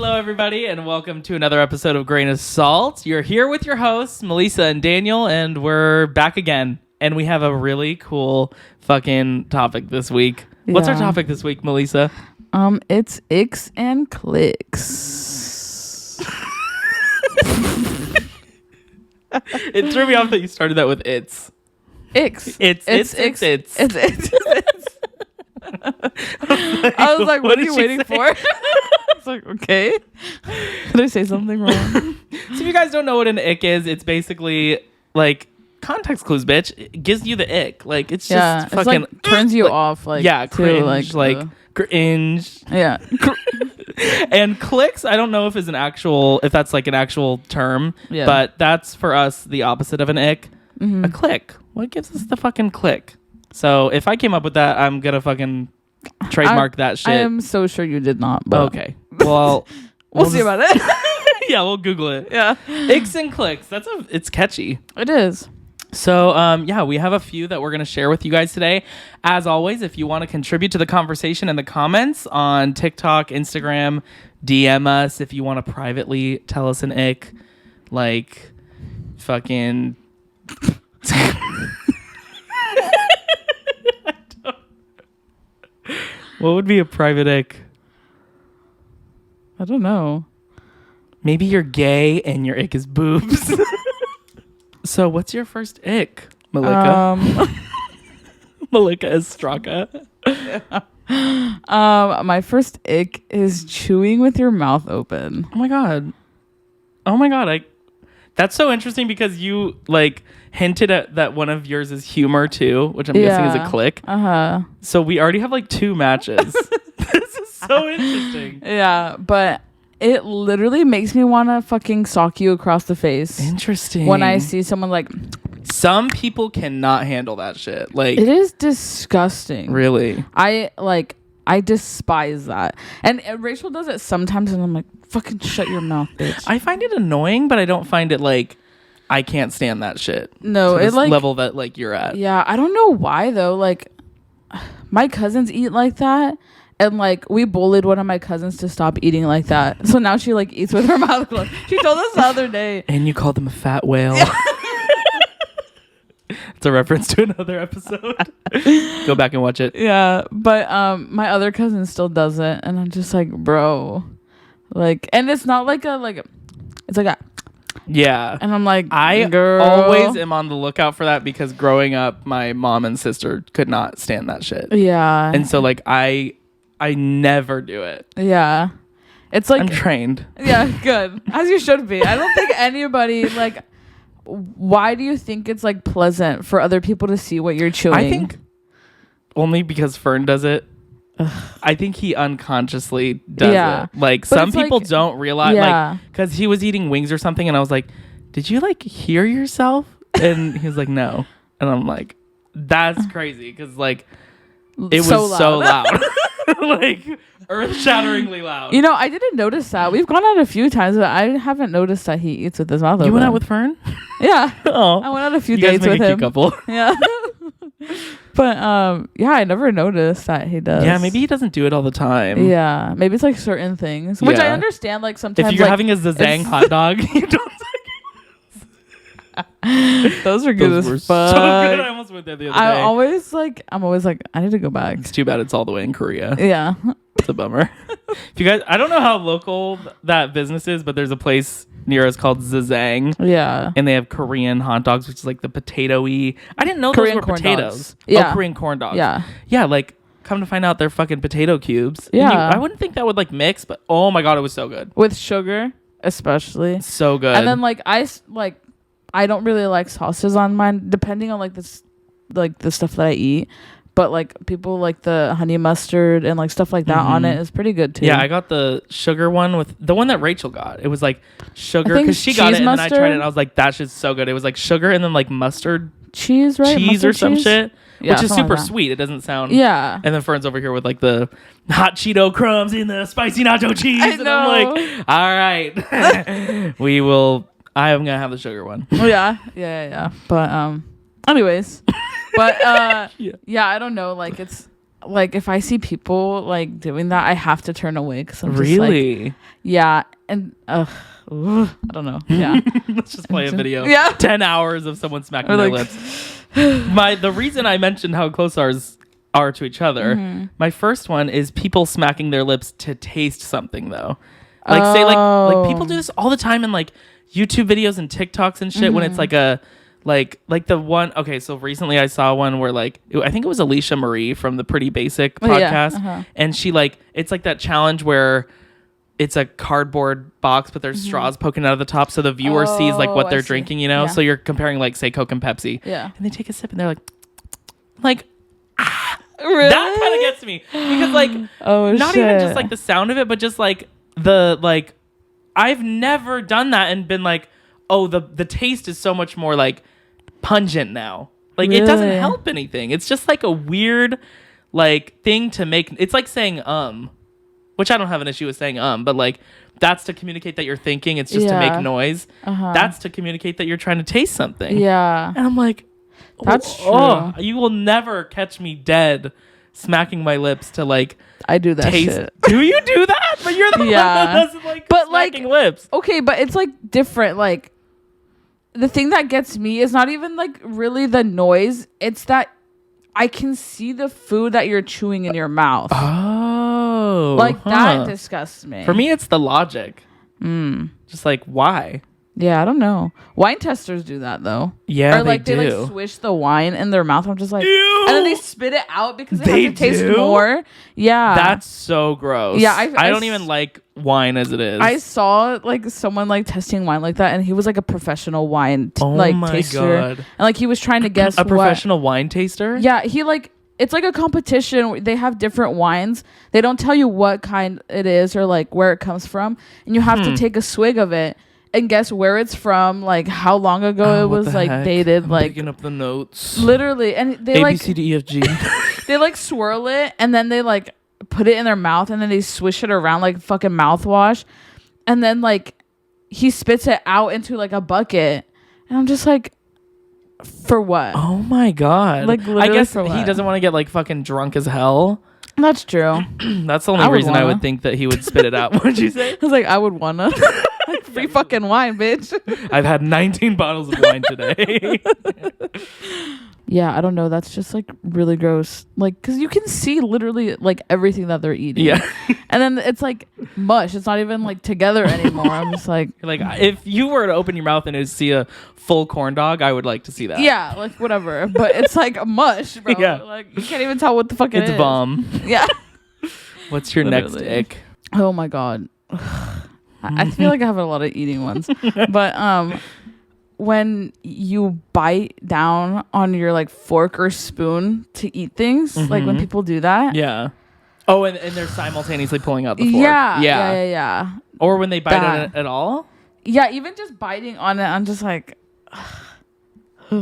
Hello, everybody, and welcome to another episode of Grain of Salt. You're here with your hosts, Melisa and Daniel, and we're back again. And we have a really cool fucking topic this week. Yeah. What's our topic this week, Melisa? It's Icks and Clicks. It threw me off that you started that with it's. Icks. It's. I was like, what are you waiting for? It's like, okay. Did I say something wrong? So if you guys don't know what an ick is, it's basically like context clues, bitch. It gives you the ick. Like it's just fucking like, turns you off. Like cringe. Cringe. Yeah. And clicks, I don't know if that's like an actual term. Yeah. But that's for us the opposite of an ick. Mm-hmm. A click. What gives us the fucking click? So if I came up with that, I'm gonna fucking trademark that shit. I am so sure you did not. But okay. Well, we'll see about it. Yeah, we'll Google it. Yeah. Icks and clicks. It's catchy. It is. So, we have a few that we're going to share with you guys today. As always, if you want to contribute to the conversation in the comments on TikTok, Instagram, DM us if you want to privately tell us an ick. Like, fucking... What would be a private ick? I don't know. Maybe you're gay and your ick is boobs. So what's your first ick, Malika? Malika Estrada. My first ick is chewing with your mouth open. Oh my god. That's so interesting because you like hinted at that one of yours is humor too, which I'm guessing is a click. Uh-huh. So we already have like 2 matches. This is so interesting. Yeah, but it literally makes me want to fucking sock you across the face. Interesting. When I see someone like... Some people cannot handle that shit. Like, it is disgusting. Really? I despise that. And Rachel does it sometimes and I'm like, fucking shut your mouth, bitch. I find it annoying, but I don't find it like I can't stand that shit. No, it's like level that like you're at. Yeah, I don't know why though. Like my cousins eat like that. And like we bullied one of my cousins to stop eating like that. So now she like eats with her mouth closed. She told us the other day. And you called him a fat whale. It's a reference to another episode. Go back and watch it. Yeah, but my other cousin still does it, and I'm just like, bro, like, and it's not like it's like a. Yeah. And I'm like, girl. Always am on the lookout for that because growing up, my mom and sister could not stand that shit. Yeah. And so like I never do it. Yeah. It's like I'm trained. Yeah, good. As you should be. I don't think anybody like. Why do you think it's like pleasant for other people to see what you're chewing? I think only because Fern does it. I think he unconsciously does it. Like, but some people like, don't realize, like, because he was eating wings or something, and I was like, "Did you like hear yourself?" And he was like, "No," and I'm like, "That's crazy," because like it was so loud. Like earth-shatteringly loud. You know, I didn't notice that. We've gone out a few times, but I haven't noticed that he eats with his mouth open. You went out with Fern? Yeah. Oh, I went out a few dates with him. You guys make a cute couple. Yeah. But yeah, I never noticed that he does. Yeah, maybe he doesn't do it all the time. Yeah, maybe it's like certain things, which I understand. Like sometimes, if you're having a zazang hot dog, you don't. Those are good as fuck. So good. I almost went there the other day. I'm always like, I need to go back. It's too bad it's all the way in Korea. Yeah. It's a bummer. If you guys, I don't know how local that business is, but there's a place near us called Zazang. Yeah. And they have Korean hot dogs, which is like the potato-y. I didn't know Korean those were potatoes. Dogs. Yeah. Oh, Korean corn dogs. Yeah. Yeah, like come to find out they're fucking potato cubes. Yeah. I wouldn't think that would like mix, but oh my god, it was so good. With sugar, especially. So good. And then like I don't really like sauces on mine, depending on like this, like the stuff that I eat. But like people like the honey mustard and like stuff like that on it is pretty good too. Yeah, I got the sugar one with the one that Rachel got. It was like sugar because she got it and then I tried it and I was like, that shit's so good. It was like sugar and then like mustard cheese, right? Cheese mustard or some cheese? Shit. Yeah, which is super like sweet. It doesn't sound. Yeah. And then Fern's over here with like the hot Cheeto crumbs in the spicy nacho cheese. I and know. I'm like, all right. We will. I am gonna have the sugar one. Yeah. But anyways, but yeah, I don't know. Like like if I see people like doing that, I have to turn away because I'm just really like, yeah, and I don't know. Yeah, let's just play a video. Yeah, 10 hours of someone smacking their lips. The reason I mentioned how close ours are to each other, my first one is people smacking their lips to taste something though. Like say like people do this all the time in like YouTube videos and TikToks and shit when it's like a like the one. Okay, so recently I saw one where like I think it was Alicia Marie from the Pretty Basic podcast, and she like it's like that challenge where it's a cardboard box but there's straws poking out of the top, so the viewer sees like what they're drinking, you know. So you're comparing like say Coke and Pepsi, and they take a sip and they're like really? That kind of gets me because like not even just like the sound of it, but just like the like I've never done that and been like, oh, the taste is so much more like pungent now. Like it doesn't help anything. It's just like a weird like thing to make. It's like saying which I don't have an issue with saying but like that's to communicate that you're thinking. It's just to make noise. That's to communicate that you're trying to taste something. Yeah. And I'm like, that's true. You will never catch me dead smacking my lips to like I do that taste. shit. Do you do that? But you're the one that doesn't like but smacking like, lips. Okay, but it's like different. Like the thing that gets me is not even like really the noise. It's that I can see the food that you're chewing in your mouth. Oh. Like that disgusts me. For me, it's the logic. Just like, why? Yeah, I don't know. Wine testers do that though. Yeah, or like they like swish the wine in their mouth. I'm just like, ew! And then they spit it out because they have to taste more. Yeah, that's so gross. Yeah, I don't even like wine as it is. I saw like someone like testing wine like that, and he was like a professional wine taster, and like he was trying to guess a professional wine taster. Yeah, he like. It's like a competition. They have different wines. They don't tell you what kind it is or like where it comes from, and you have to take a swig of it and guess where it's from, like how long ago it was like dated. I'm like picking up the notes, literally, and they A, B, C, D, E, F, G. They like swirl it and then they like put it in their mouth and then they swish it around like fucking mouthwash, and then like he spits it out into like a bucket, and I'm just like, for what? Oh my god! Like I guess he doesn't want to get like fucking drunk as hell. That's true. That's the only reason I would think that he would spit it out. What'd you say? I was like, I would wanna. Like, free fucking wine, bitch. I've had 19 bottles of wine today. Yeah, I don't know. That's just like really gross. Like, because you can see literally like everything that they're eating. Yeah. And then it's like mush. It's not even like together anymore. I'm just like, if you were to open your mouth and it would see a full corn dog, I would like to see that. Yeah, like whatever. But it's like a mush, bro. Yeah. Like you can't even tell what the fuck it is. It's bomb. Yeah. What's your next ick? Oh my god. I feel like I have a lot of eating ones. But when you bite down on your like fork or spoon to eat things, like when people do that. Yeah. Oh, and they're simultaneously pulling out the fork. Yeah. Or when they bite on it at all. Yeah, even just biting on it, I'm just like.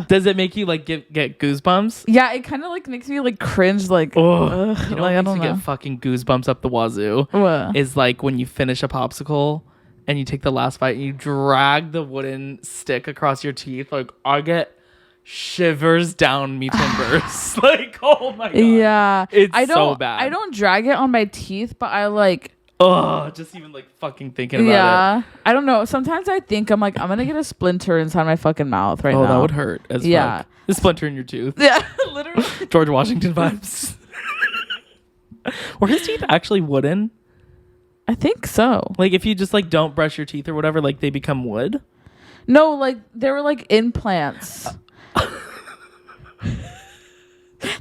Does it make you like get goosebumps? Yeah, it kind of like makes me like cringe. Like, you know, like, I don't know. Get fucking goosebumps up the wazoo. What? Is like when you finish a popsicle and you take the last bite and you drag the wooden stick across your teeth. Like I get shivers down me timbers. Like, oh my god. Yeah, it's so bad. I don't drag it on my teeth, but I like. Oh, just even like fucking thinking about it. Yeah, I don't know. Sometimes I think I'm like, I'm gonna get a splinter inside my fucking mouth right now. Oh, that would hurt as fuck. A splinter in your tooth. Yeah, literally. George Washington vibes. Were his teeth actually wooden? I think so. Like if you just like don't brush your teeth or whatever, like they become wood? No, like they were like implants.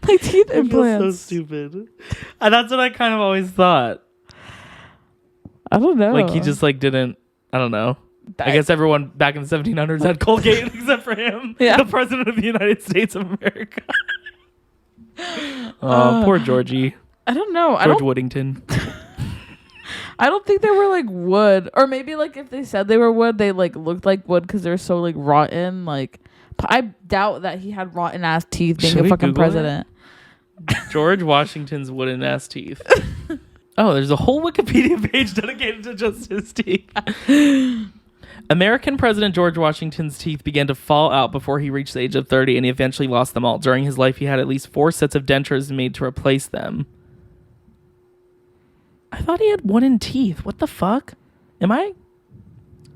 Like teeth implants. So stupid. And that's what I kind of always thought. I don't know. Like he just like didn't. I don't know. I guess everyone back in the 1700s had Colgate except for him, the president of the United States of America. Oh, poor Georgie. I don't know. George Woodington. I don't think they were like wood, or maybe like if they said they were wood, they like looked like wood because they're so like rotten. Like I doubt that he had rotten ass teeth being a fucking president. George Washington's wooden ass teeth. Oh, there's a whole Wikipedia page dedicated to just his teeth. American President George Washington's teeth began to fall out before he reached the age of 30, and he eventually lost them all. During his life, he had at least 4 sets of dentures made to replace them. I thought he had wooden teeth. What the fuck? Am I?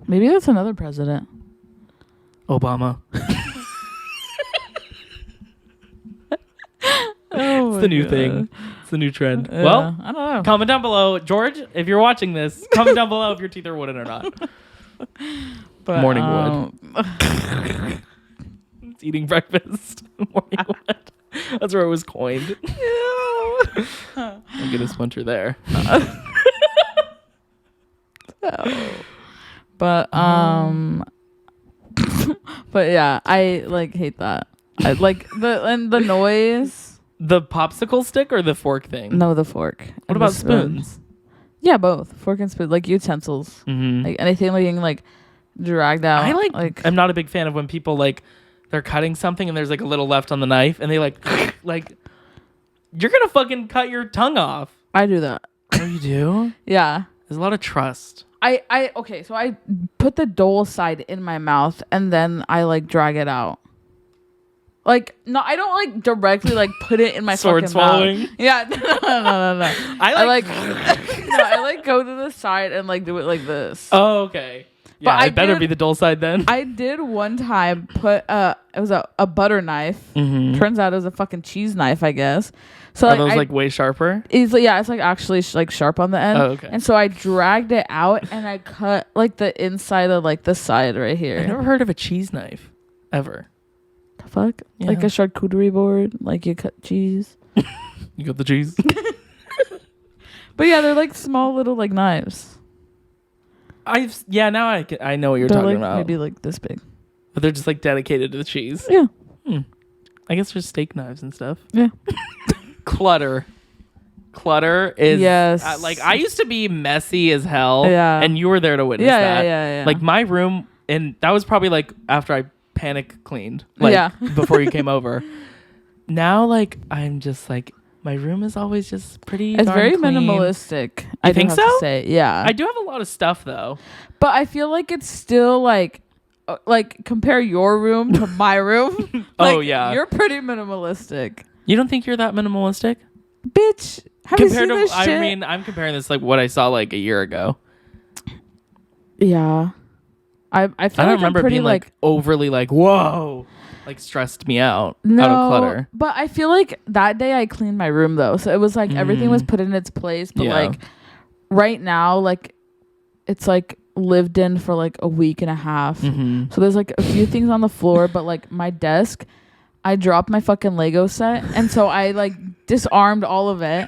Maybe that's another president. Obama. It's the new thing. It's the new trend. Yeah, well, I don't know. Comment down below. George, if you're watching this, comment down below if your teeth are wooden or not. But, Morning wood. It's eating breakfast. Morning wood. That's where it was coined. I'll get a splinter there. But but yeah, I like hate that. I like the noise. The popsicle stick or the fork thing? No, the fork. What about spoons? Yeah, both fork and spoon, like utensils, like anything like dragged out. I like. I'm not a big fan of when people like they're cutting something and there's like a little left on the knife and they like you're gonna fucking cut your tongue off. I do that. Oh, you do? Yeah. There's a lot of trust. Okay, so I put the dole side in my mouth and then I like drag it out. Like, no, I don't like directly like put it in my sword fucking swallowing. mouth. Yeah, no. I like no, I like go to the side and like do it like this. Oh, okay. Yeah, but it better be the dull side then. I did one time put it was a butter knife. Turns out it was a fucking cheese knife, I guess. So are those like way sharper? It's like actually like sharp on the end. Oh, okay. And so I dragged it out and I cut like the inside of like the side right here. I never heard of a cheese knife ever. The fuck? Yeah. Like a charcuterie board, like you cut cheese. You got the cheese. But yeah, they're like small little like knives. Now I know what you're talking about. Maybe like this big. But they're just like dedicated to the cheese. Yeah. I guess there's steak knives and stuff. Yeah. Clutter is yes. Like I used to be messy as hell. Yeah. And you were there to witness that. Yeah. Like my room, and that was probably like after I panic cleaned. Like before you came over. Now like I'm just like my room is always just pretty. It's very clean. Minimalistic. I think so. To say. Yeah. I do have a lot of stuff though. But I feel like it's still like compare your room to my room. Oh yeah. You're pretty minimalistic. You don't think you're that minimalistic? Bitch, have you seen this shit? I mean, I'm comparing this like what I saw like a year ago. Yeah. I don't remember being like overly like whoa, like stressed me out out of clutter. But I feel like that day I cleaned my room though, so it was like everything was put in its place. But like right now, like it's like lived in for like a week and a half. So there's like a few things on the floor, but like my desk, I dropped my fucking Lego set, and so I like disarmed all of it.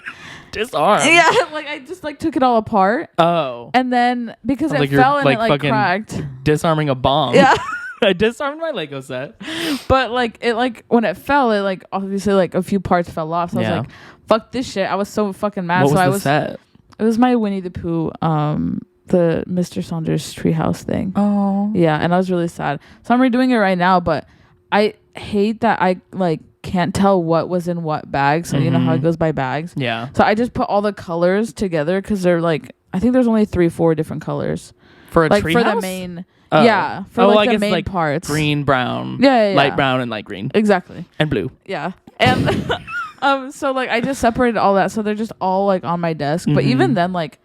Disarmed? Yeah, like I just like took it all apart. Oh. And then because it fell and it like cracked. Disarming a bomb. Yeah. I disarmed my Lego set. But like it like when it fell, it like obviously like a few parts fell off. So I was like, fuck this shit. I was so fucking mad. What was the set? It was my Winnie the Pooh, the Mr. Saunders treehouse thing. Oh. Yeah, and I was really sad. So I'm redoing it right now, but I hate that I like can't tell what was in what bag. So you know how it goes by bags. Yeah. So I just put all the colors together because they're like I think there's only 3-4 different colors for a like treehouse? for the main. Yeah, for like the main parts. Green, brown, yeah, light brown, and light green. Exactly. And blue. Yeah, and so like I just separated all that, so they're just all like on my desk. But even then, like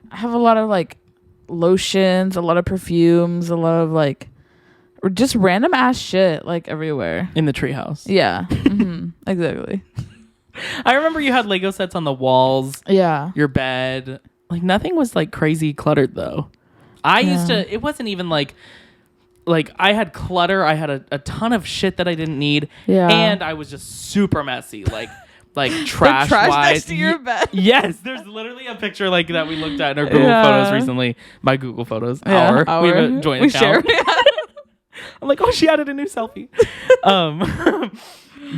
I have a lot of like lotions, a lot of perfumes, a lot of like just random ass shit like everywhere in the treehouse. Yeah, exactly. I remember you had Lego sets on the walls. Yeah, your bed. Like nothing was like crazy cluttered though. I used to, it wasn't even like I had clutter. I had a ton of shit that I didn't need. Yeah. And I was just super messy. Like trash wise. Next to your bed. Yes. There's literally a picture like that we looked at in our Google Photos recently. My Google Photos. Our. We have a joint account. Share. I'm like, oh, she added a new selfie.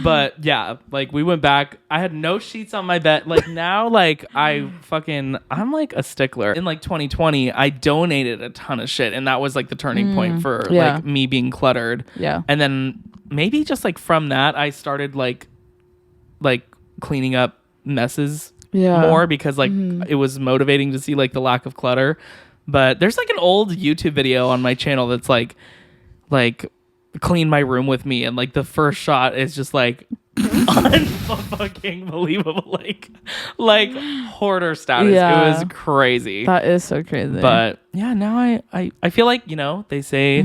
But yeah, like we went back. I had no sheets on my bed. Like now, like I'm like a stickler. In like 2020, I donated a ton of shit, and that was like the turning point for like me being cluttered. Yeah. And then maybe just like from that, I started like cleaning up messes more because like it was motivating to see like the lack of clutter. But there's like an old YouTube video on my channel that's like clean my room with me, and like the first shot is just like unfucking believable, like hoarder status. It was crazy. That is so crazy. But yeah, now I feel like, you know, they say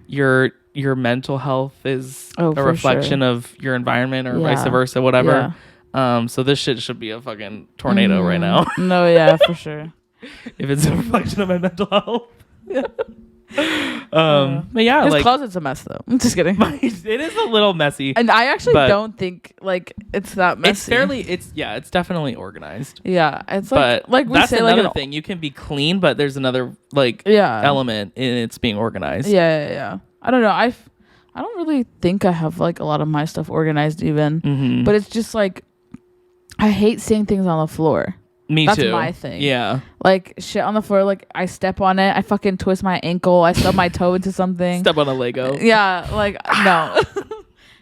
your mental health is a reflection of your environment, or vice versa, whatever. So this shit should be a fucking tornado right now. No, yeah, for sure. If it's a reflection of my mental health. But yeah, his closet's a mess though. I'm just kidding. It is a little messy, and I actually don't think like it's that messy. It's definitely organized. Yeah, it's like we that's say, another like thing. You can be clean, but there's another element in it's being organized. Yeah. I don't know. I don't really think I have like a lot of my stuff organized even, but it's just like I hate seeing things on the floor. Me That's too. my thing. Yeah. Like shit on the floor, like I step on it, I fucking twist my ankle, I stub my toe into something. Step on a Lego. Yeah, like no.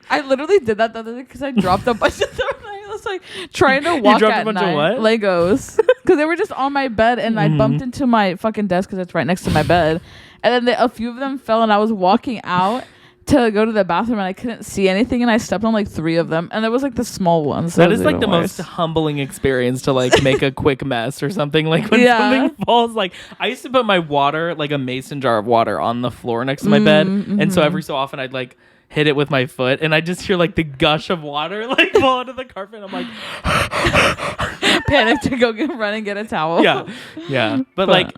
I literally did that the other day because I dropped a bunch of them. I was like trying to walk at night. Of what? Legos. Because they were just on my bed, and I bumped into my fucking desk because it's right next to my bed. And then a few of them fell, and I was walking out to go to the bathroom, and I couldn't see anything, and I stepped on like 3 of them, and it was like the small ones. That is like the most humbling experience, to like make a quick mess or something. Like when something falls. Like I used to put my water, like a mason jar of water, on the floor next to my bed, and so every so often I'd like hit it with my foot, and I just hear like the gush of water like fall onto the carpet. I'm like panic to go run and get a towel. Yeah, but like,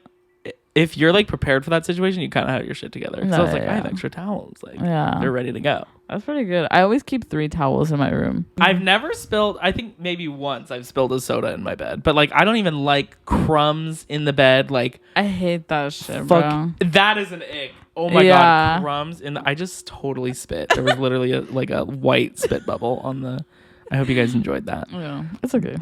if you're like prepared for that situation, you kind of have your shit together. So I was like, I have extra towels. Like, they're ready to go. That's pretty good. I always keep 3 towels in my room. I've never spilled, I think maybe once I've spilled a soda in my bed, but like, I don't even like crumbs in the bed. Like, I hate that shit, bro. That is an ick. Oh my God, crumbs. And I just totally spit. There was literally like a white spit bubble on the, I hope you guys enjoyed that. Yeah, it's okay.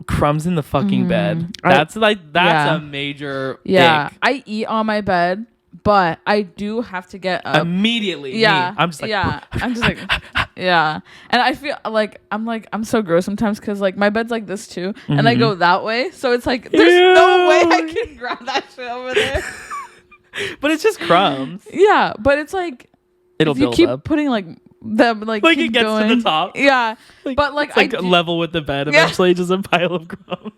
Crumbs in the fucking bed. That's a major ick. I eat on my bed, but I do have to get up immediately. Yeah, I'm just like I'm just like and I feel like I'm so gross sometimes because like my bed's like this too, and I go that way, so it's like there's no way I can grab that shit over there. But it's just crumbs. Yeah, but it's like it'll you build keep up. putting like them like it gets going to the top. Yeah, but like it's like level with the bed. Eventually, just a pile of crumbs.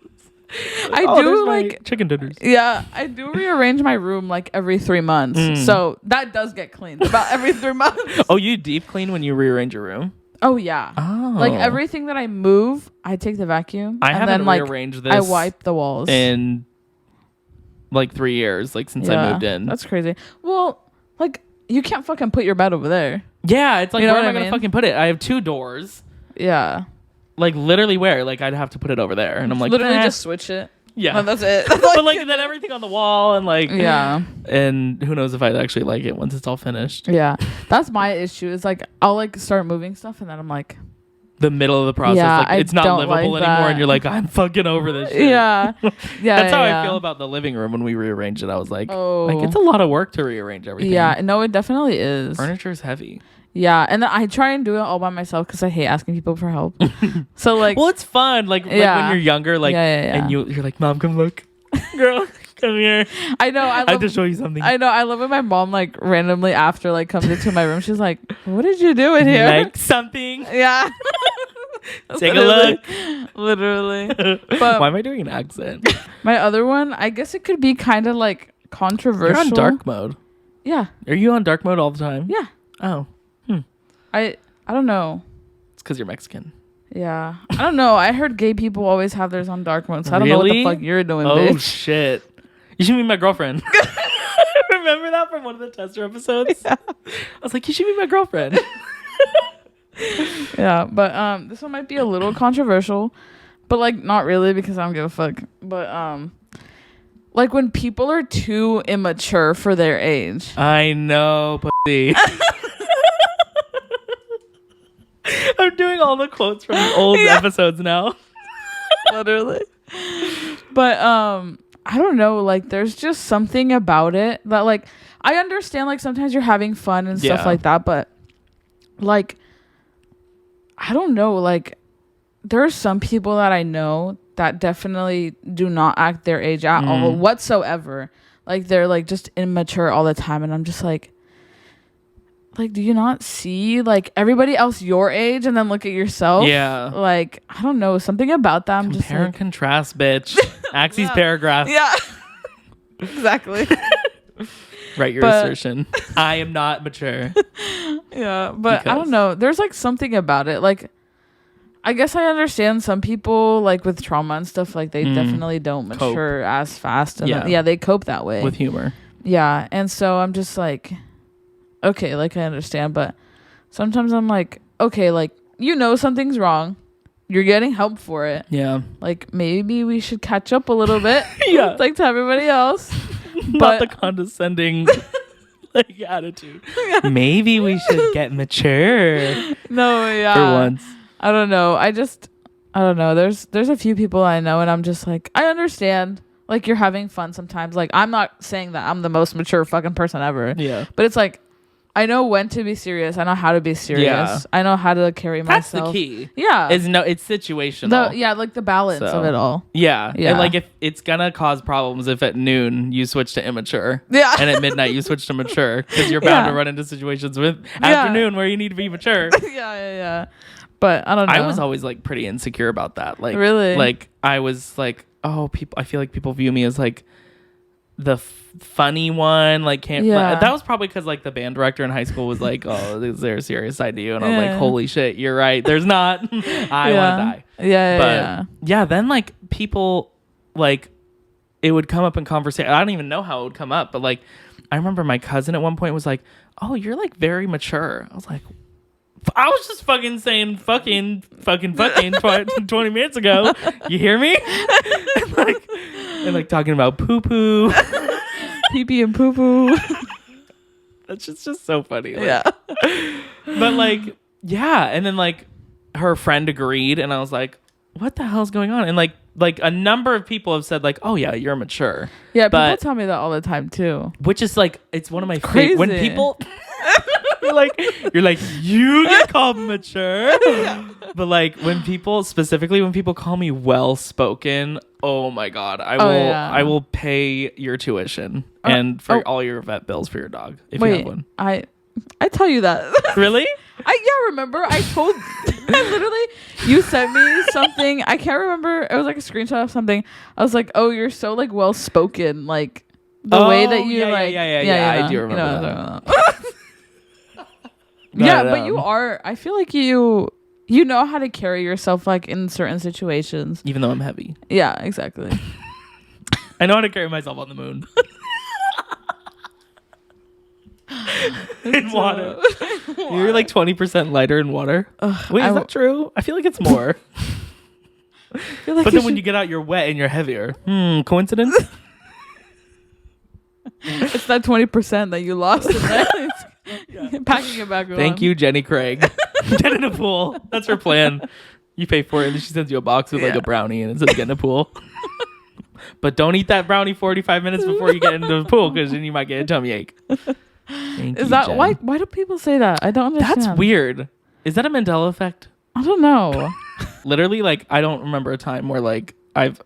I do like chicken dinners. Yeah, I do rearrange my room like every 3 months, so that does get cleaned about every 3 months. Oh, you deep clean when you rearrange your room? Oh yeah. Oh, like everything that I move, I take the vacuum. I haven't rearranged this. I wipe the walls in like 3 years, like since I moved in. That's crazy. Well, like you can't fucking put your bed over there. Yeah, it's like, you know, where am I gonna fucking put it? I have 2 doors. Yeah. Like literally where? Like I'd have to put it over there, and I'm like, literally just switch it. Yeah, no, that's it. But like then everything on the wall and like and who knows if I'd actually like it once it's all finished. Yeah, that's my issue. Is like I'll like start moving stuff, and then I'm like, the middle of the process, like it's not livable anymore, and you're like, I'm fucking over this shit. Yeah. That's how I feel about the living room when we rearranged it. I was like, like it's a lot of work to rearrange everything. Yeah, no, it definitely is. Furniture is heavy. Yeah, and then I try and do it all by myself because I hate asking people for help. So like, well, it's fun. Like when you're younger, like, and you're like, Mom, come look, girl, come here. I know. I have to show you something. I know. I love when my mom like randomly after like comes into my room. She's like, "What did you do in here?" Like something. Yeah. Take a look. Literally. But why am I doing an accent? My other one, I guess it could be kind of like controversial. You're on dark mode. Yeah. Are you on dark mode all the time? Yeah. Oh. I don't know. It's because you're Mexican. Yeah. I don't know. I heard gay people always have theirs on dark mode, so I don't know what the fuck you're doing, bitch. Oh, shit. You should meet my girlfriend. Remember that from one of the tester episodes? Yeah. I was like, you should meet my girlfriend. Yeah, but this one might be a little controversial, but like not really because I don't give a fuck. But like when people are too immature for their age. I know, pussy. I'm doing all the quotes from the old episodes now. Literally. But I don't know, like there's just something about it that like I understand like sometimes you're having fun and stuff like that, but like I don't know, like there are some people that I know that definitely do not act their age at all whatsoever. Like they're like just immature all the time, and I'm just like, do you not see like everybody else your age and then look at yourself? Yeah. Like, I don't know, something about that. I'm Compare just like, and contrast, bitch. Axie's paragraph. Yeah. Exactly. Write your assertion. I am not mature. Yeah, but I don't know. There's like something about it. Like, I guess I understand some people like with trauma and stuff, like they definitely don't mature as fast. And they cope that way. With humor. Yeah. And so I'm just like, okay, like I understand, but sometimes I'm like, okay, like, you know, something's wrong. You're getting help for it. Yeah. Like, maybe we should catch up a little bit. Yeah. Like to everybody else. Not the condescending like attitude. Maybe we should get mature. No, yeah. For once. I don't know. I don't know. There's a few people I know, and I'm just like, I understand. Like, you're having fun sometimes. Like, I'm not saying that I'm the most mature fucking person ever. Yeah. But it's like, I know when to be serious. I know how to be serious. Yeah. I know how to carry myself. That's the key. Yeah. It's situational. Like the balance of it all. Yeah. And like if it's gonna cause problems if at noon you switch to immature. Yeah. And at midnight you switch to mature. Because you're bound to run into situations with afternoon where you need to be mature. Yeah. But I don't know. I was always like pretty insecure about that. Like really? Like I was like, oh, I feel like people view me as like the funny one, like that was probably because like the band director in high school was like, oh, is there a serious side to you? And I'm like, holy shit, you're right, there's not. I want to die. Yeah, then like people, like it would come up in conversation. I don't even know how it would come up, but like I remember my cousin at one point was like, oh, you're like very mature. I was like, I was just fucking saying fucking 20 minutes ago. You hear me? and like talking about poo poo. Pee pee and poo poo. That's just so funny. Like, but like, yeah. And then like her friend agreed, and I was like, what the hell's going on? And like a number of people have said like, oh yeah, you're mature. Yeah, people tell me that all the time too. Which is like, it's one of my favorite when people you're like you get called mature. But like when people call me well spoken, oh my god, I will pay your tuition and for all your vet bills for your dog if you have one. I tell you that. Really? Remember I literally, you sent me something. I can't remember. It was like a screenshot of something. I was like, oh, you're so like well spoken, like the way that you I do remember that. But you are, I feel like you know how to carry yourself like in certain situations, even though I'm heavy. Yeah, exactly. I know how to carry myself on the moon. In water. You're like 20% lighter in water. Wait, is that true? I feel like it's more. But then when you get out, you're wet and you're heavier. Coincidence? It's that 20% that you lost in that. Packing it back on. Thank you, Jenny Craig. Get in a pool. That's her plan. You pay for it, and then she sends you a box with like a brownie, and it says get in a pool. But don't eat that brownie 45 minutes before you get into the pool, because then you might get a tummy ache. Is that Jen. Why do people say that? I don't understand. That's weird. Is that a Mandela effect? I don't know. Literally, like I don't remember a time where like I've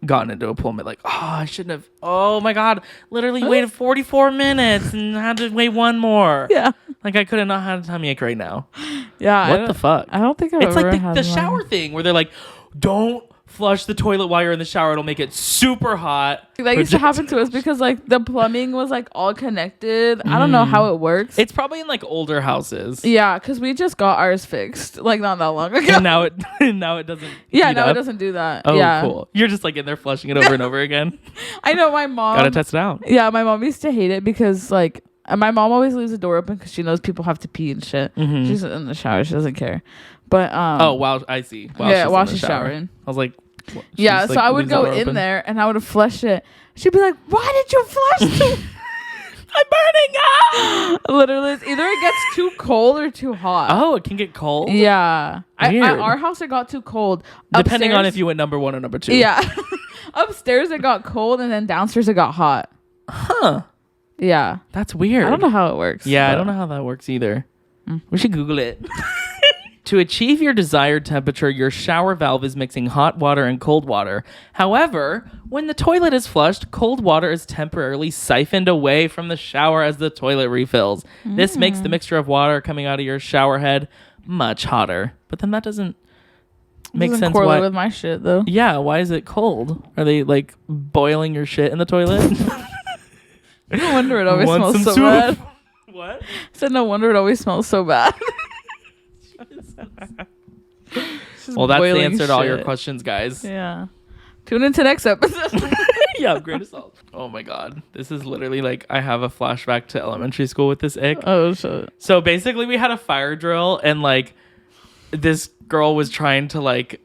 gotten into a pool and been like, oh, I shouldn't have. Oh my god, literally waited 44 minutes and had to wait one more. Yeah, like I could have not had a tummy ache right now. Yeah, what the fuck? I don't think I've it's ever like had the shower thing where they're like, don't flush the toilet while you're in the shower, it'll make it super hot. That used to happen to us because like the plumbing was like all connected. I don't know how it works. It's probably in like older houses. Yeah, because we just got ours fixed like not that long ago. And now it doesn't. Yeah, now it doesn't do that. Oh, yeah. Cool. You're just like in there flushing it over and over again. I know my mom. Gotta test it out. Yeah, my mom used to hate it because like my mom always leaves the door open because she knows people have to pee and shit. She's in the shower. She doesn't care. But I see. While she's showering. I was like. Yeah, so I would go in there and I would flush it. She'd be like, "Why did you flush it?" I'm burning up. Literally, it's either it gets too cold or too hot. Oh, it can get cold. Yeah, at our house it got too cold. Depending on if you went number 1 or number 2. Yeah, upstairs it got cold and then downstairs it got hot. Huh. Yeah, that's weird. I don't know how it works. Yeah, I don't know how that works either. We should Google it. To achieve your desired temperature, your shower valve is mixing hot water and cold water. However, when the toilet is flushed, cold water is temporarily siphoned away from the shower as the toilet refills. This makes the mixture of water coming out of your shower head much hotter. But then that doesn't make sense. Correlate with my shit though. Yeah, why is it cold? Are they like boiling your shit in the toilet? No wonder it always smells so bad. What? I said no wonder it always smells so bad. Well, that's answered all your questions, guys. Yeah. Tune into next episode. Yeah, great assault. Oh my god. This is literally like I have a flashback to elementary school with this ick. Oh shit. So basically we had a fire drill and like this girl was trying to like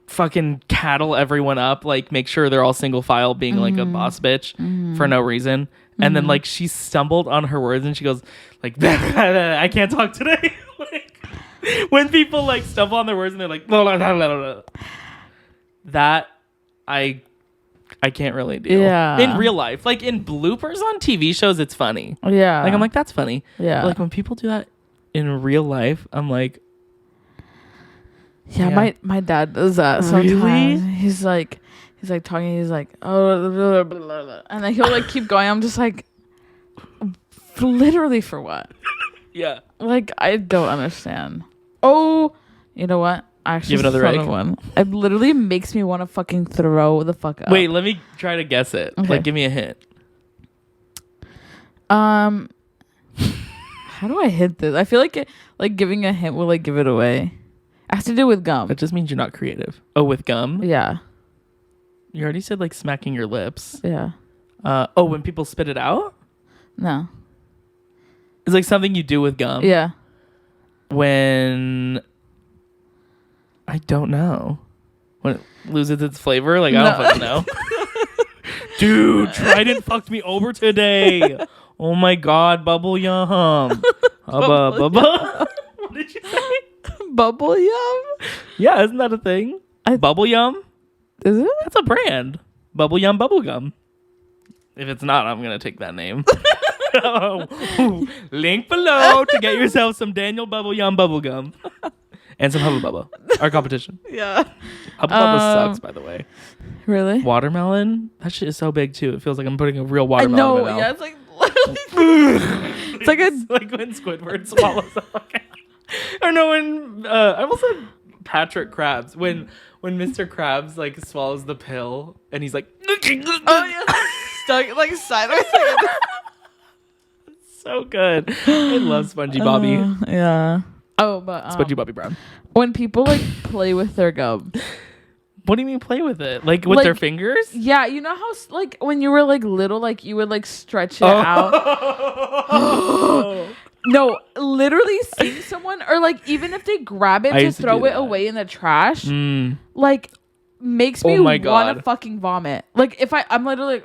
fucking cattle everyone up, like make sure they're all single file being like a boss bitch for no reason. And then like she stumbled on her words and she goes like I can't talk today. Like when people like stumble on their words and they're like blah, blah, blah, blah, blah. That I can't really do. Yeah. In real life, like in bloopers on TV shows, it's funny. Yeah. Like I'm like that's funny. Yeah. But, like when people do that in real life, I'm like. Yeah. My dad does that sometimes. Really? He's like talking. He's like oh blah, blah, blah, blah. And then he'll like keep going. I'm just like, literally for what? Yeah. Like I don't understand. Oh, you know what? I actually give another egg. One. It literally makes me want to fucking throw the fuck up. Wait, let me try to guess it. Okay. Like, give me a hint. How do I hint this? I feel like giving a hint will like give it away. It has to do with gum. That just means you're not creative. Oh, with gum? Yeah. You already said like smacking your lips. Yeah. Oh, when people spit it out? No. It's like something you do with gum. Yeah. When I don't know. When it loses its flavor, like I don't fucking know. Dude, Trident fucked me over today. Oh my god, bubble yum. What did you say? Bubble yum? Yeah, isn't that a thing? Bubble yum? Is it? That's a brand. Bubble yum bubble gum. If it's not, I'm gonna take that name. Link below to get yourself some Daniel Bubble Yum Bubble Gum and some Hubba Bubba. Our competition. Yeah. Hubba Bubba sucks, by the way. Really? Watermelon? That shit is so big too. It feels like I'm putting a real watermelon in my mouth. Yeah, it's like literally. It's like when Squidward swallows a fucking. Or no, when I almost said Patrick Krabs. When Mr. Krabs like swallows the pill and he's like, oh yeah, stuck like sideways. So good. I love Spongy Bobby. Yeah. Oh, but Spongy Bobby Brown. When people like play with their gum. What do you mean play with it? Like with their fingers? Yeah, you know how like when you were like little, like you would like stretch it out. No, literally seeing someone or like even if they grab it to throw it away in the trash, like makes me want to fucking vomit. Like if I'm literally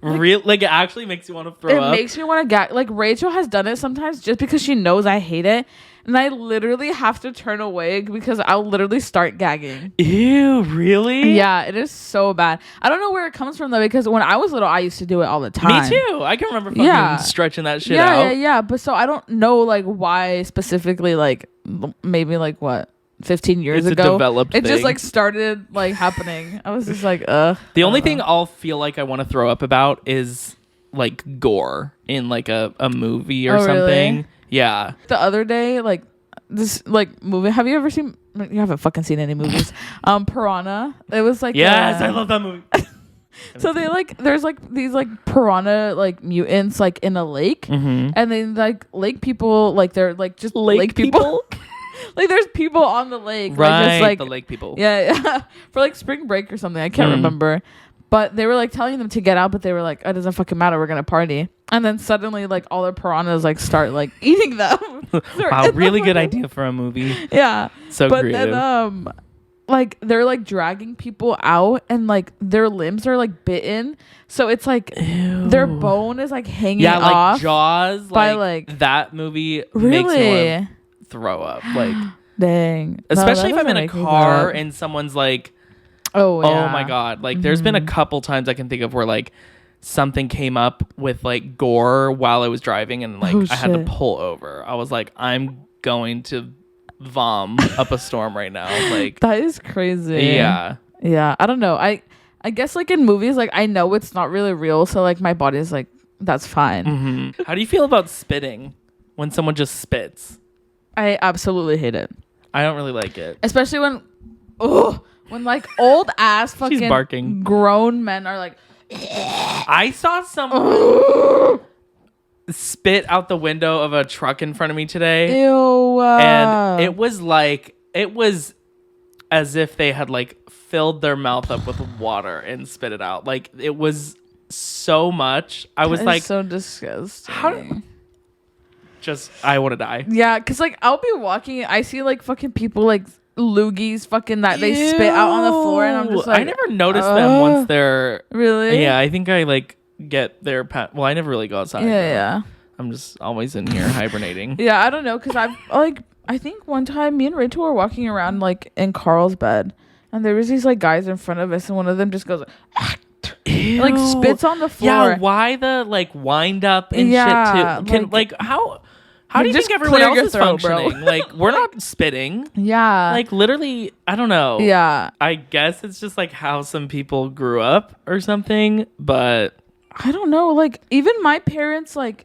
like it actually makes you want to throw up. It makes me want to gag. Like Rachel has done it sometimes just because she knows I hate it, and I literally have to turn away because I'll literally start gagging. Ew, really? Yeah, it is so bad. I don't know where it comes from though, because when I was little, I used to do it all the time. Me too. I can remember fucking stretching that shit out. Yeah. But so I don't know like why specifically. Like maybe like what. 15 years ago it just like started like happening. I was just like the only thing I'll feel like I want to throw up about is like gore in like a movie or something. Really? Yeah, the other day like this like movie, have you ever seen, you haven't fucking seen any movies, Piranha. It was like yes, I love that movie. So they like there's like these like piranha like mutants like in a lake, and then like lake people like they're like just lake people. Like there's people on the lake, right? Like, just, like, the lake people, yeah, for like spring break or something. I can't remember, but they were like telling them to get out, but they were like, "It doesn't fucking matter. We're gonna party." And then suddenly, like all the piranhas like start like eating them. Wow, really good idea for a movie. Yeah, so but creative. Then like they're like dragging people out, and like their limbs are like bitten, so it's like their bone is like hanging off. Yeah, like Jaws. By like that movie really. Makes me want to throw up, like dang, especially if I'm in a car and someone's like oh my god, like there's been a couple times I can think of where like something came up with like gore while I was driving and like I had to pull over. I was like, I'm going to vom up a storm right now. Like, that is crazy. Yeah. Yeah. I don't know. I guess like in movies, like I know it's not really real, so like my body is like, that's fine. Mm-hmm. How do you feel about spitting when someone just spits? I absolutely hate it. I don't really like it, especially when like old ass fucking she's barking. Grown men are like. I saw someone spit out the window of a truck in front of me today. Ew. And it was as if they had like filled their mouth up with water and spit it out. Like, it was so much. I was like, so disgusting. I want to die. Yeah, because like I'll be walking, I see like fucking people like loogies fucking that they spit out on the floor, and I'm just like, I never noticed them once they're really. Yeah, I think I like get their well, I never really go outside. Yeah. I'm just always in here hibernating. Yeah, I don't know, because I've like, I think one time me and Rachel were walking around like in Carl's bed, and there was these like guys in front of us, and one of them just goes Ew. like spits on the floor. Yeah, why the like wind up and shit too? Like how do you think everyone else is functioning? Bro. Like, we're not spitting. Yeah. Like, literally, I don't know. Yeah. I guess it's just like how some people grew up or something, but I don't know. Like, even my parents, like,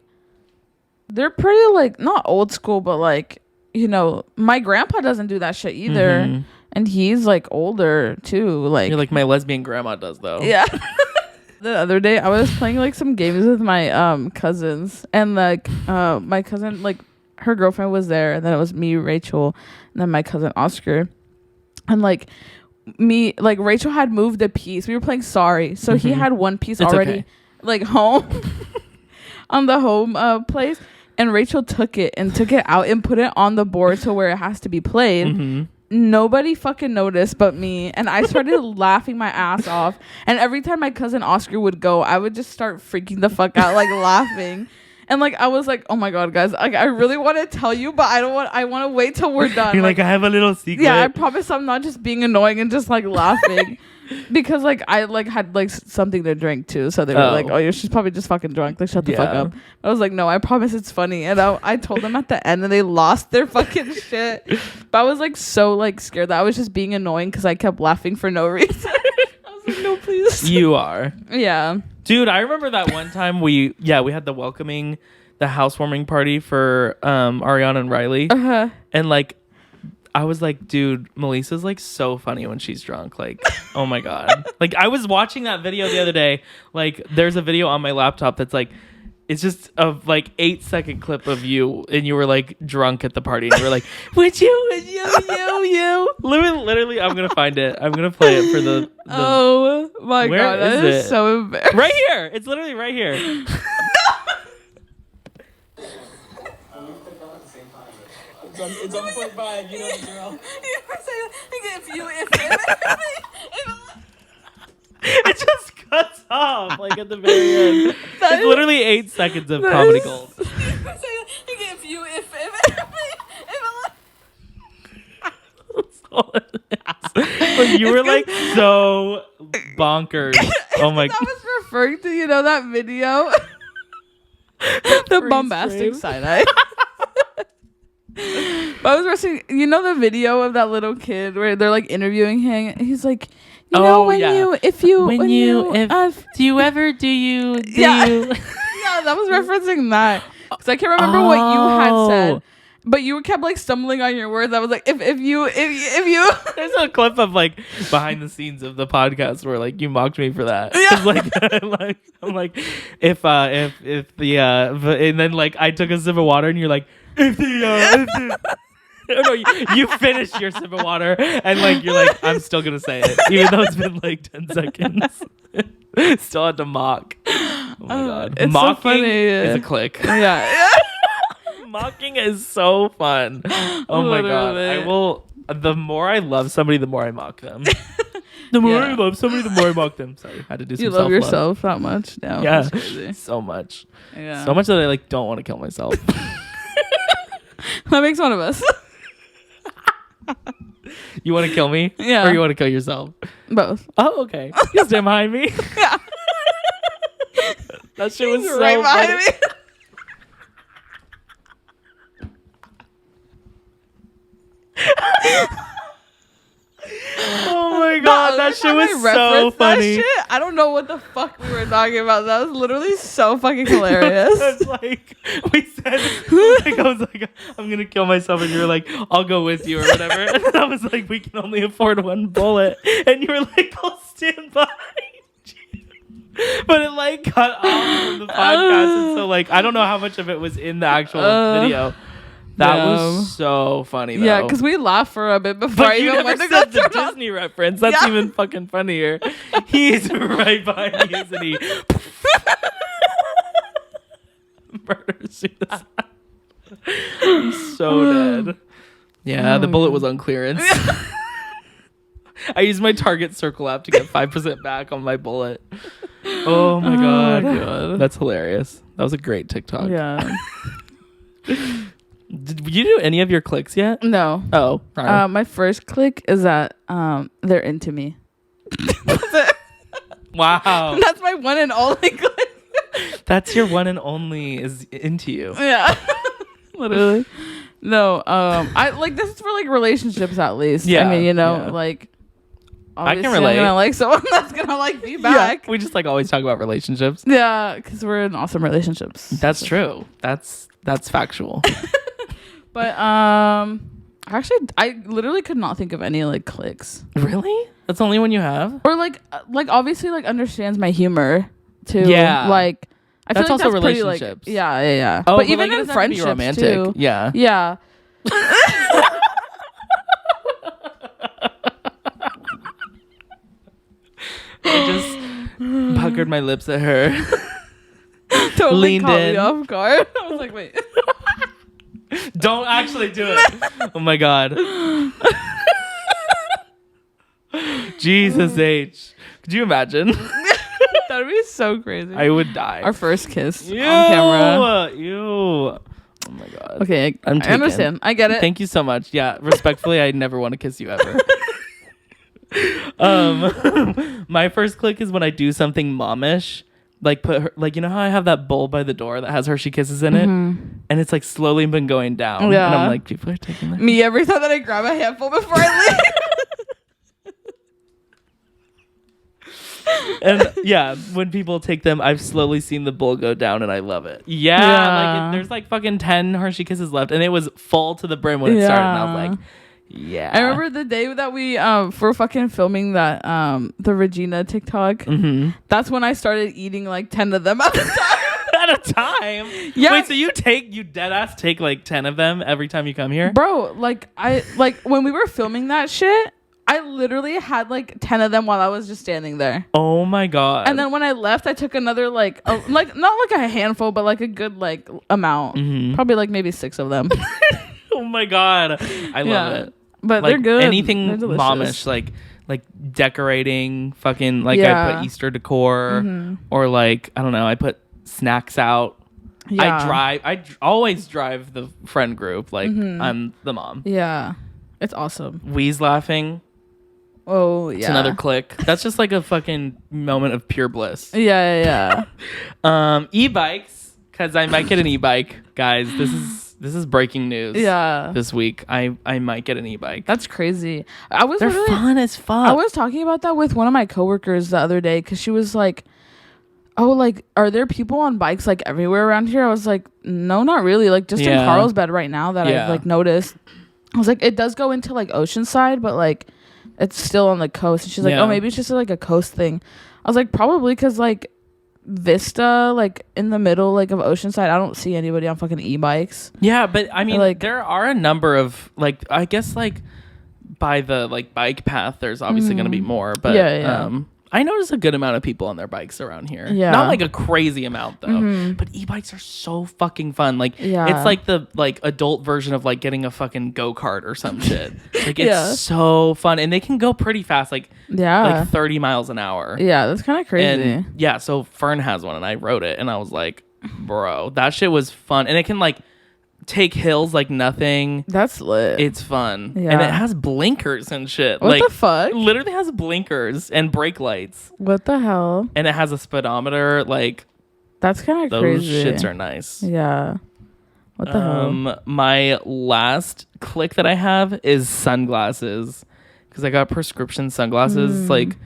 they're pretty like not old school, but like, you know, my grandpa doesn't do that shit either. Mm-hmm. And he's like older too. Like, you're like my lesbian grandma does though. Yeah. The other day I was playing like some games with my cousins, and like my cousin, like her girlfriend was there, and then it was me, Rachel, and then my cousin Oscar, and like me, like Rachel had moved a piece. We were playing Sorry, so he had one piece already like home on the home place, and Rachel took it out and put it on the board to where it has to be played. Mm-hmm. Nobody fucking noticed but me, and I started laughing my ass off, and every time my cousin Oscar would go, I would just start freaking the fuck out, like laughing, and like I was like, oh my god, guys, like I really want to tell you, but I want to wait till we're done. You're like, I have a little secret. Yeah, I promise I'm not just being annoying and just like laughing. Because like I like had like something to drink too, so they were like, "Oh, she's probably just fucking drunk. Like, shut the fuck up." I was like, "No, I promise it's funny." And I told them at the end, and they lost their fucking shit. But I was like so like scared that I was just being annoying because I kept laughing for no reason. I was like, "No, please." You are. Yeah, dude. I remember that one time we had the housewarming party for Ariana and Riley, and like. I was like, dude, Melissa's like so funny when she's drunk. Like, oh my God. Like, I was watching that video the other day. Like, there's a video on my laptop that's like, it's just a like 8-second clip of you, and you were like drunk at the party, and you were like, would you. Literally, I'm gonna find it. I'm gonna play it for the oh my God, that is so embarrassing. Right here. It's literally right here. It's on 0.5, you know the drill. It just cuts off like at the very end. It's literally 8 seconds of comedy gold. But you were like so bonkers. Oh my God. I was referring to, that video. The bombastic side eye. But I was watching, the video of that little kid where they're like interviewing him. He's like, do you ever do you? Yeah, that was referencing that because I can't remember what you had said, but you kept like stumbling on your words. I was like, if you. There's a clip of like behind the scenes of the podcast where like you mocked me for that. Yeah. I'm like, if the and then like I took a sip of water and you're like. You finished your sip of water and like you're like, I'm still gonna say it even though it's been like 10 seconds. Still had to mock. Oh my God, it's mocking so funny. is a click. Yeah. Mocking is so fun. Oh my God, I will. The more I love somebody, the more I mock them. The more I love somebody, the more I mock them. Sorry, I had to do some self-love. You love yourself that much now? Yeah, so much. Yeah, so much that I like don't want to kill myself. That makes one of us. You want to kill me? Yeah. Or you want to kill yourself? Both. Oh, okay. You stand behind me? Yeah. That shit was so right behind funny. Me. Oh my god, that shit was so funny. Shit, I don't know what the fuck we were talking about. That was literally so fucking hilarious. It's like we said, like, I was like, I'm gonna kill myself, and you were like, I'll go with you or whatever. And then I was like, we can only afford one bullet, and you were like, I'll stand by. But it like cut off from the podcast, and so like I don't know how much of it was in the actual video. That was so funny though. Yeah, because we laughed for a bit before I even went to go the Disney reference. That's even fucking funnier. He's right behind me, isn't he? Murder suicide. I'm so dead. Yeah, the bullet was on clearance. I used my Target Circle app to get 5% back on my bullet. Oh my god. That's hilarious. That was a great TikTok. Yeah. Did you do any of your clicks yet? No. Oh. My first click is that they're into me. That's it. Wow. That's my one and only click. That's your one and only is into you. Yeah. Literally. No. I like this is for like relationships at least. Yeah. I mean, like I can relate. I'm gonna like someone that's gonna like be back. Yeah, we just like always talk about relationships. Yeah, because we're in awesome relationships. That's true. That's factual. But actually, I literally could not think of any like clicks. Really? That's the only one you have? Or like obviously like understands my humor too. Yeah. Like I that's feel like also that's relationships. Pretty, like, yeah. Oh, but even like, in friendships romantic. too. Yeah. Yeah. I just puckered my lips at her. Totally leaned caught in. me off guard. I was like, wait. Don't actually do it. Oh my god. Jesus H. Could you imagine? That would be so crazy. I would die. Our first kiss on camera. Ew. Oh my god. Okay, I understand. I get it. Thank you so much. Yeah, respectfully, I never want to kiss you ever. My first click is when I do something momish. Like put her, like, you know how I have that bowl by the door that has Hershey Kisses in it, and it's like slowly been going down. Yeah. And I'm like, people are taking that. Me every time that I grab a handful before I leave. And yeah, when people take them, I've slowly seen the bowl go down, and I love it. Yeah. Like there's like fucking 10 Hershey Kisses left, and it was full to the brim when it started, and I was like, yeah. I remember the day that we for fucking filming that the Regina TikTok. Mm-hmm. That's when I started eating like 10 of them at a time. At a time? Yeah. Wait, so you dead ass take like 10 of them every time you come here? Bro, like when we were filming that shit, I literally had like 10 of them while I was just standing there. Oh my god. And then when I left, I took another like not like a handful, but like a good like amount. Mm-hmm. Probably like maybe 6 of them. Oh my god. I love it. But like, they're good. Anything momish, like decorating, fucking like I put Easter decor, or like I don't know, I put snacks out. Yeah. I always drive the friend group. Like I'm the mom. Yeah, it's awesome. Wee's laughing. Oh yeah, it's another click. That's just like a fucking moment of pure bliss. Yeah. E-bikes, because I might get an e-bike, guys. This is breaking news. Yeah. This week, I might get an e-bike. That's crazy. They're fun as fuck. I was talking about that with one of my coworkers the other day because she was like, "Oh, like, are there people on bikes like everywhere around here?" I was like, "No, not really. Like, just in Carlsbad right now that I've like noticed." I was like, "It does go into like Oceanside, but like, it's still on the coast." And she's like, "Oh, maybe it's just like a coast thing." I was like, "Probably because like." Vista, like in the middle like of Oceanside, I don't see anybody on fucking e-bikes. Yeah, but I mean like there are a number of like I guess like by the like bike path there's obviously going to be more, but I notice a good amount of people on their bikes around here. Yeah. Not like a crazy amount though. But e-bikes are so fucking fun. Like it's like the like adult version of like getting a fucking go-kart or some shit. Like it's so fun. And they can go pretty fast, like 30 miles an hour. Yeah, that's kind of crazy. And so Fern has one and I rode it and I was like, bro, that shit was fun. And it can like take hills like nothing. That's lit. It's fun. And it has blinkers and shit. What the fuck? Literally has blinkers and brake lights. What the hell? And it has a speedometer. Like that's kind of crazy. Those shits are nice. Yeah. What the hell? My last click that I have is sunglasses, because I got prescription sunglasses like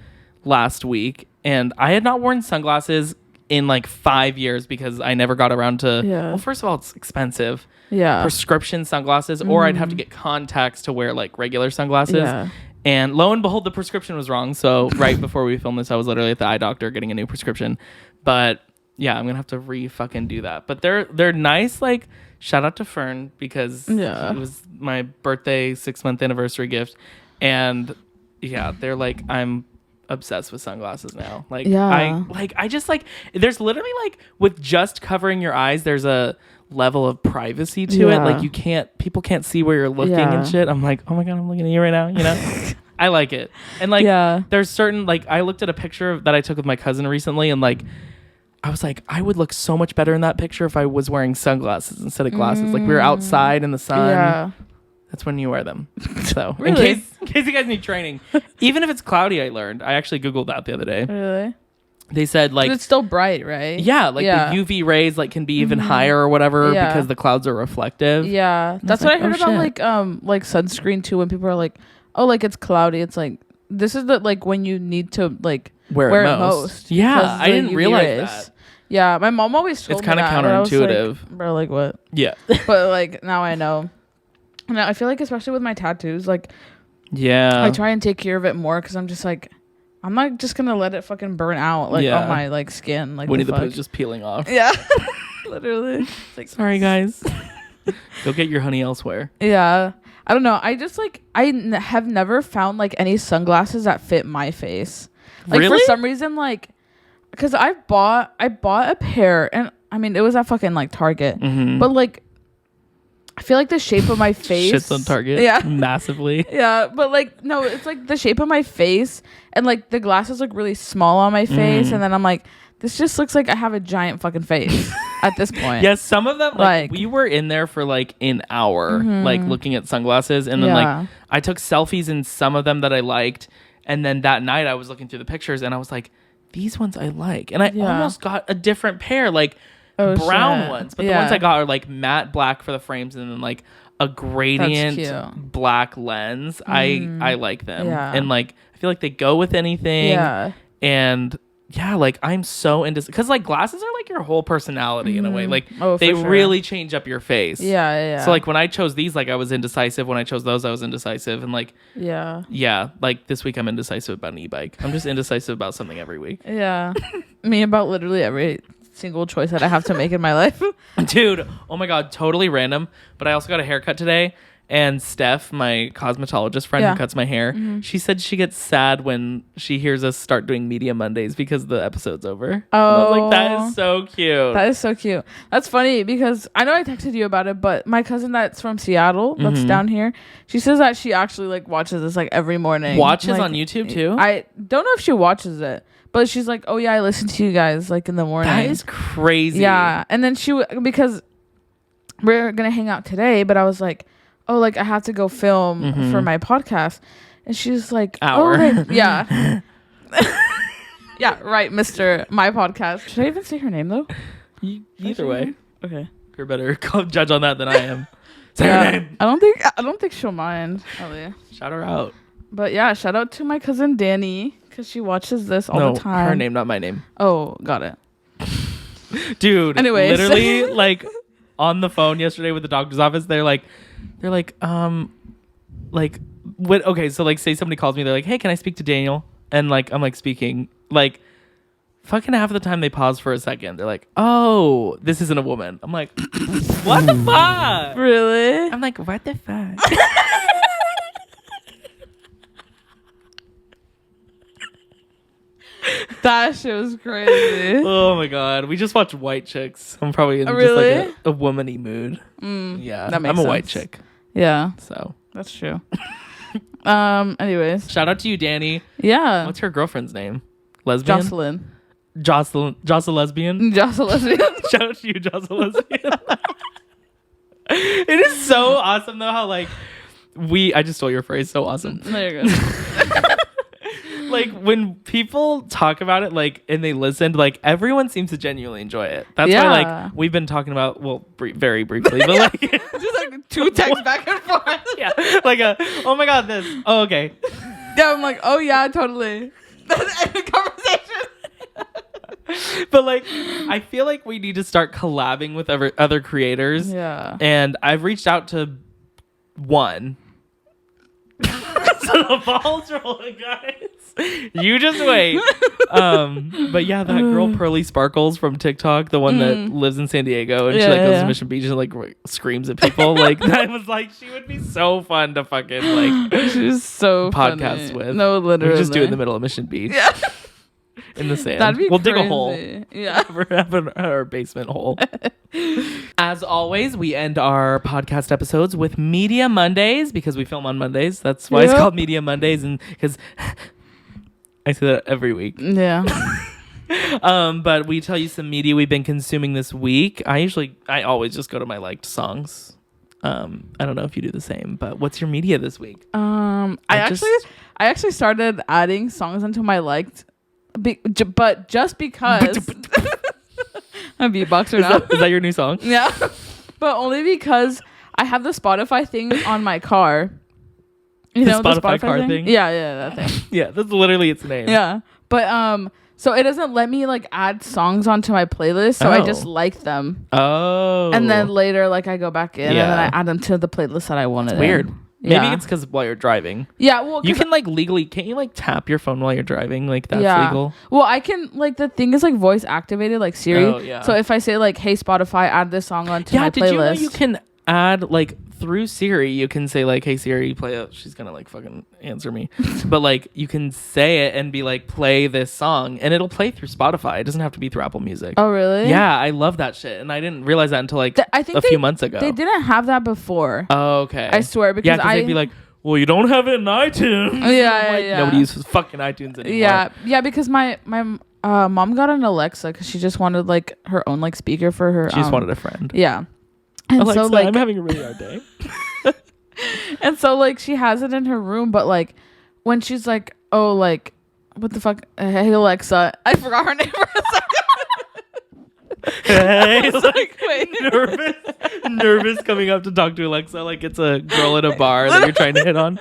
last week, and I had not worn sunglasses in like 5 years because I never got around to. Yeah. Well, first of all, it's expensive. Yeah. Prescription sunglasses, or I'd have to get contacts to wear like regular sunglasses. Yeah. And lo and behold, the prescription was wrong. So right before we filmed this, I was literally at the eye doctor getting a new prescription. But yeah, I'm gonna have to fucking do that. But they're nice. Like, shout out to Fern, because it was my birthday 6-month anniversary gift, and yeah, they're like, I'm obsessed with sunglasses now. Like, I just like, there's literally like, with just covering your eyes, there's a level of privacy to it. Like, people can't see where you're looking and shit. I'm like, oh my god, I'm looking at you right now, you know. I like it. And like, there's certain, like, I looked at a picture that I took with my cousin recently, and like, I was like, I would look so much better in that picture if I was wearing sunglasses instead of glasses. Like, we were outside in the sun. Yeah. That's when you wear them. So really? in case you guys need training, even if it's cloudy, I actually Googled that the other day. Really? They said like, it's still bright, right? Yeah, like the UV rays like can be even higher or whatever because the clouds are reflective. Yeah, that's what I heard about like sunscreen too. When people are like, oh, like it's cloudy, it's like, this is the like when you need to like wear it most. Yeah, I didn't realize that. Yeah, my mom always told me that. It's kind of counterintuitive. Like, bro, like what? Yeah. But like now I know. And I feel like, especially with my tattoos, like, I try and take care of it more, because I'm just like, I'm not just gonna let it fucking burn out like on my like skin. Like, Winnie the Pooh's just peeling off. Yeah. Literally. It's like, sorry guys. Go get your honey elsewhere. Yeah. I don't know. I just like, have never found like any sunglasses that fit my face. Like, really? For some reason, like, because I bought a pair, and I mean, it was at fucking like Target, but like, I feel like the shape of my face shits on Target massively. Yeah, but like, no, it's like the shape of my face, and like the glasses look really small on my face, and then I'm like, this just looks like I have a giant fucking face at this point. Yeah, some of them, like we were in there for like an hour, like looking at sunglasses, and then like I took selfies in some of them that I liked, and then that night I was looking through the pictures, and I was like, these ones I like, and I almost got a different pair, like brown ones, but the ones I got are like matte black for the frames, and then like a gradient black lens. I like them, and like I feel like they go with anything, and like I'm so into, because like glasses are like your whole personality in a way, like they really change up your face. So like when I chose these, like I was indecisive. When I chose those, I was indecisive, and like like this week I'm indecisive about an e-bike. I'm just indecisive about something every week. Me about literally every single choice that I have to make in my life. Dude, oh my god, totally random, but I also got a haircut today, and Steph, my cosmetologist friend who cuts my hair, she said she gets sad when she hears us start doing Media Mondays because the episode's over. Oh, and I was like, that is so cute. That is so cute. That's funny, because I know I texted you about it, but my cousin that's from Seattle, that's down here, she says that she actually like watches this like every morning. Watches like, on YouTube too? I don't know if she watches it, but she's like, oh yeah, I listen to you guys like in the morning. That is crazy. Yeah. And then because we're gonna hang out today, but I was like, oh, like I have to go film for my podcast, and she's like, hour. Oh, right. Yeah. Yeah, right, Mr. My Podcast. Should I even say her name though? Either way. Okay. You're better judge on that than I am. Say her name. I don't think she'll mind. Really. Shout her out. But yeah, shout out to my cousin Danny, because she watches this all the time. Her name, not my name. Oh, got it. Dude, anyways. Literally like on the phone yesterday with the doctor's office, they're like what, okay, so like say somebody calls me, they're like, hey, can I speak to Daniel? And like I'm like speaking, like fucking half of the time they pause for a second, they're like, oh, this isn't a woman. I'm like, what the fuck? Really? I'm like, what the fuck? That shit was crazy. Oh my god, we just watched White Chicks. I'm probably in just like a womany mood. Yeah, that makes I'm sense. A white chick. Yeah, so that's true. Anyways, shout out to you, Danny. Yeah. What's her girlfriend's name? Lesbian? Jocelyn lesbian. Shout out to you, Jocelyn lesbian. It is so awesome though how like I just stole your phrase. So awesome. No, you're good. Like like when people talk about it, like, and they listened, like everyone seems to genuinely enjoy it. That's why, like, we've been talking about, well, very briefly, but like just like 2 texts back and forth. Yeah, like oh my god, this. Oh, okay. Yeah, I'm like, oh yeah, totally. That's the conversation. But like, I feel like we need to start collabing with other creators. Yeah. And I've reached out to one. So the ball's rolling, guys. You just wait. But yeah, that girl Pearly Sparkles from TikTok, the one that lives in San Diego, and she like goes to Mission Beach and like screams at people. Like, that was like, she would be so fun to fucking like. She's so podcast funny. with. No, literally. We just do it in the middle of Mission Beach. Yeah. In the sand. That'd be we'll crazy. dig a hole. Yeah. We're having our basement hole. As always, we end our podcast episodes with Media Mondays because we film on Mondays. That's why it's called Media Mondays, and because I say that every week. Yeah. But we tell you some media we've been consuming this week. I always just go to my liked songs. I don't know if you do the same, but what's your media this week? I actually started adding songs into my liked. But just because I'm a beatboxer now. Is that your new song? Yeah. But only because I have the Spotify thing on my car. You know the Spotify car thing? Yeah, that thing. Yeah, that's literally its name. Yeah. But so it doesn't let me like add songs onto my playlist, so I just like them. Oh. And then later like I go back in and then I add them to the playlist that I wanted. It's weird. Maybe it's because while you're driving. Yeah, well, you can like legally, can't you like tap your phone while you're driving? Like that's legal. Well, I can like the thing is like voice activated, like Siri. Oh, yeah. So if I say like, "Hey Spotify, add this song onto my playlist." Did you know you can add like through Siri? You can say like, "Hey Siri, play it." She's gonna like fucking answer me, but like you can say it and be like, "Play this song," and it'll play through Spotify. It doesn't have to be through Apple Music. Oh really? Yeah, I love that shit, and I didn't realize that until like I think a few months ago. They didn't have that before. Oh, okay. I swear because they'd be like, well, you don't have it in iTunes. Yeah. Nobody uses fucking iTunes anymore. Yeah, because my mom got an Alexa because she just wanted like her own like speaker for her. She just wanted a friend. Yeah. And Alexa, so like I'm having a really hard day. And so like she has it in her room, but like when she's like, oh, like what the fuck? Hey Alexa, I forgot her name for a second. Hey, like wait, nervous coming up to talk to Alexa like it's a girl at a bar that you're trying to hit on.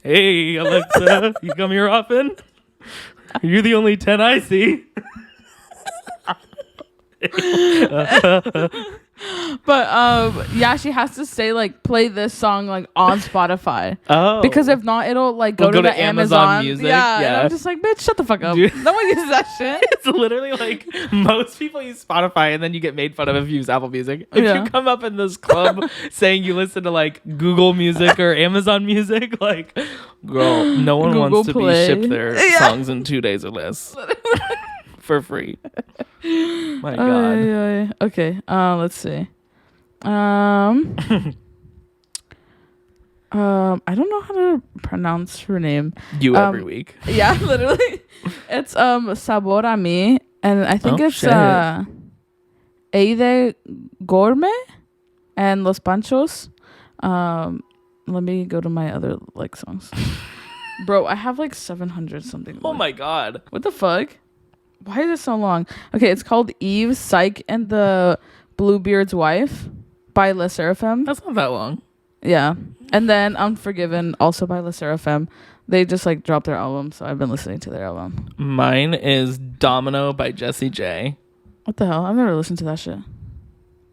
Hey Alexa, you come here often? You're the only 10 I see. But yeah, she has to say like play this song like on Spotify. Oh, because if not, it'll like go to the Amazon Music. Yeah, and I'm just like, bitch, shut the fuck up. Dude. No one uses that shit. It's literally like most people use Spotify, and then you get made fun of if you use Apple Music. If you come up in this club saying you listen to like Google Music or Amazon Music, like, girl, no one wants to be shipped their songs in 2 days or less. For free. My God. Okay. Let's see. I don't know how to pronounce her name. You every week. Yeah, literally. It's Sabor a Mi, and I think it's Eide Gourmet and Los Panchos. Let me go to my other like songs. Bro, I have like 700 something. Oh my God. What the fuck? Why is it so long? Okay, it's called Eve, Psych, and the Bluebeard's Wife by Le Seraphim. That's not that long. Yeah. And then Unforgiven, also by Le Seraphim. They just like dropped their album, so I've been listening to their album. Mine is Domino by Jessie J. What the hell? I've never listened to that shit.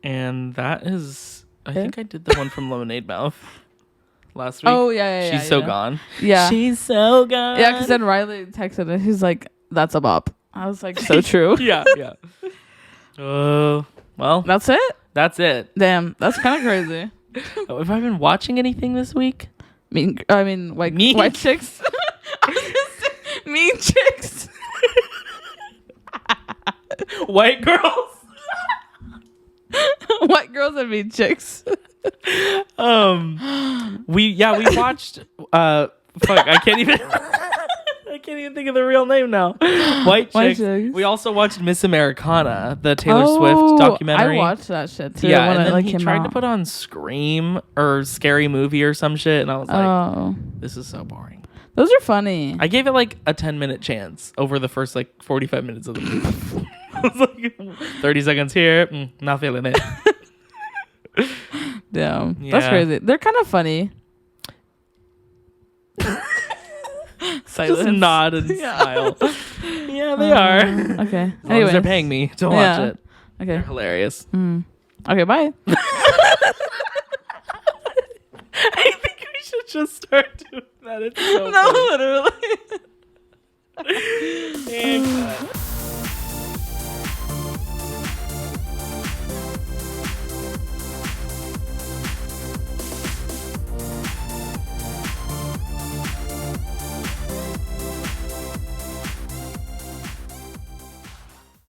And that is, I think I did the one from Lemonade Mouth last week. Oh, yeah. She's so gone. Yeah. She's so gone. Yeah, because then Riley texted and he's like, that's a bop. I was like, so true. Yeah. Well, that's it. Damn, that's kind of crazy. Have I been watching anything this week? White chicks. Mean chicks. White girls. White girls and mean chicks. We watched. Fuck, I can't even think of the real name now. White Chicks. We also watched Miss Americana, the Taylor Swift documentary. I watched that shit too. Yeah, and then he tried to put on Scream or Scary Movie or some shit, and I was like, this is so boring. Those are funny. I gave it like a 10-minute chance over the first like 45 minutes of the movie. I was like 30 seconds here, not feeling it. Damn, yeah. That's crazy. They're kind of funny. Silence. Just nod and smile. Yeah, they are. Okay. Anyways, they're paying me to watch it. Okay. They're hilarious. Okay, bye. I think we should just start doing that. It's so no, funny. literally.